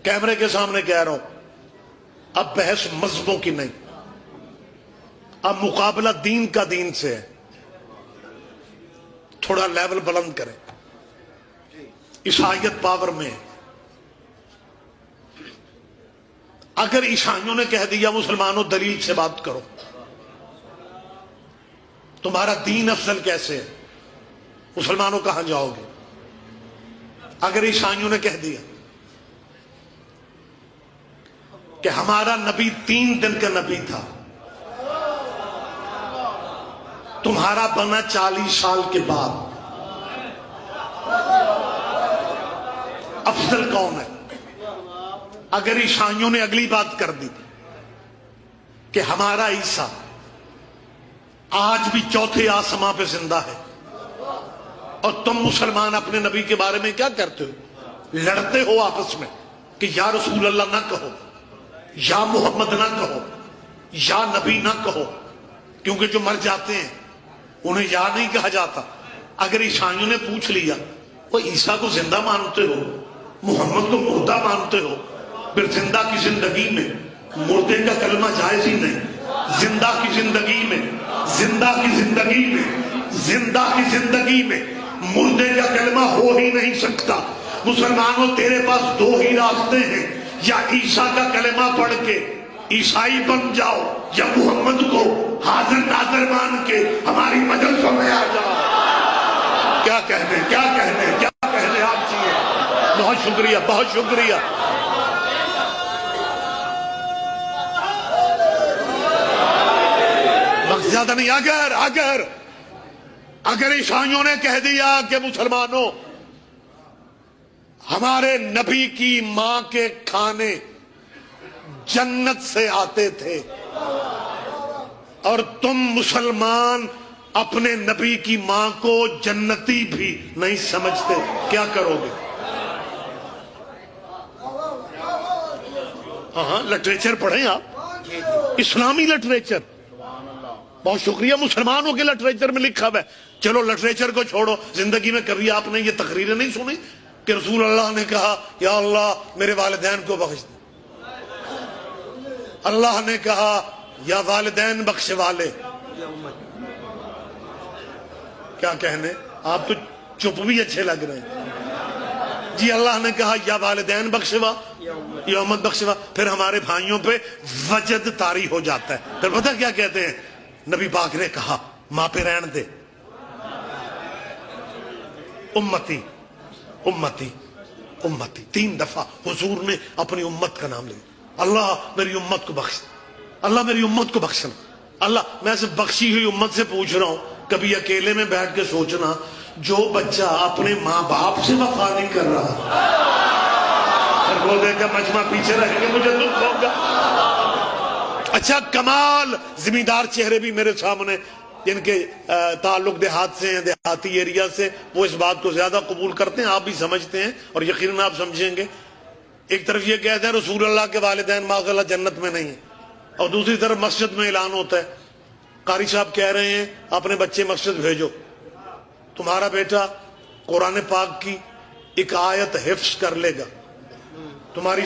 कैमरे के सामने कह रहा हूं, अब बहस मजहबों की नहीं, अब मुकाबला दीन का दीन से है। थोड़ा लेवल बुलंद करें। ईसाइयत पावर में है। अगर ईसाइयों ने कह दिया मुसलमानों दलील से बात करो, तुम्हारा दीन अफजल कैसे है, मुसलमानों कहां जाओगे? अगर ईसाइयों ने कह दिया कि हमारा नबी 3 दिन का नबी था, तुम्हारा बना 40 साल के बाद, अफजल कौन है? अगर ईसाइयों ने अगली बात कर दी कि हमारा ईसा आज भी चौथे आसमां पे जिंदा है, और तुम मुसलमान अपने नबी के बारे में क्या करते हो? लड़ते हो आपस में कि या रसूल अल्लाह ना कहो, या मोहम्मद ना कहो, या नबी ना कहो, क्योंकि जो मर जाते हैं उन्हें या नहीं कहा जाता। अगर ईसाइयों ने पूछ लिया, वो ईसा को जिंदा मानते हो, मोहम्मद को मुर्दा मानते हो, फिर जिंदा की जिंदगी में मुर्दे का कलमा जायज ही नहीं। जिंदा की जिंदगी में, जिंदा की जिंदगी में, जिंदा की जिंदगी में मुर्दे का कलमा हो ही नहीं सकता। मुसलमानों, तेरे पास 2 ही रास्ते हैं, या ईसा का कलमा पढ़ के ईसाई बन जाओ, या मोहम्मद को हाजिर नाजिर मान के हमारी मजलिसों में आ जाओ। क्या कहने, क्या कहने, क्या कहने आप चाहिए। बहुत शुक्रिया, बहुत शुक्रिया। वक्त ज्यादा नहीं। अगर ईसाइयों ने कह दिया कि मुसलमानों हमारे नबी की मां के खाने जन्नत से आते थे, और तुम मुसलमान अपने नबी की मां को जन्नती भी नहीं समझते, क्या करोगे? हाँ, लिटरेचर पढ़ें आप, इस्लामी लिटरेचर। बहुत शुक्रिया, मुसलमानों के लिटरेचर में लिखा है। चलो लिटरेचर को छोड़ो, जिंदगी में कभी आपने ये तकरीरें नहीं सुनी कि रसूल अल्लाह ने कहा या अल्लाह मेरे वालिदैन को बख्श दे, अल्लाह ने कहा या वालिदैन बख्शे वाले। क्या कहने, आप तो चुप भी अच्छे लग रहे हैं जी। अल्लाह ने कहा या वालिदैन बख्शवा, या उम्मत बख्शवा। फिर हमारे भाइयों पे वजद तारी हो जाता है। फिर पता क्या कहते हैं? नबी पाक ने कहा मां पे रहन दे, उम्मती उम्मती उम्मती। 3 दफा हुजूर ने अपनी उम्मत का नाम लिया। अल्लाह मेरी उम्मत को बख्श, अल्लाह मेरी उम्मत को बख्शना। अल्लाह, मैं सिर्फ बख्शी हुई उम्मत से पूछ रहा हूं, कभी अकेले में बैठ के सोचना, जो बच्चा अपने माँ बाप से वफा नहीं कर रहा, और वो देखकर मजमा पीछे रहेंगे, मुझे दुख होगा। अच्छा, कमाल जिम्मेदार चेहरे भी मेरे सामने, जिनके ताल्लुक देहात से हैं, देहाती एरिया से, वो इस बात को ज्यादा कबूल करते हैं। आप भी समझते हैं और यकीनन आप समझेंगे। एक तरफ ये कहते हैं रसूल अल्लाह के वालिदैन माशाअल्लाह जन्नत में नहीं है, और दूसरी तरफ मस्जिद में ऐलान होता है, कारी साहब कह रहे हैं अपने बच्चे मस्जिद भेजो, तुम्हारा बेटा कुरान पाक की एक आयत हिफ्ज कर लेगा, तुम्हारी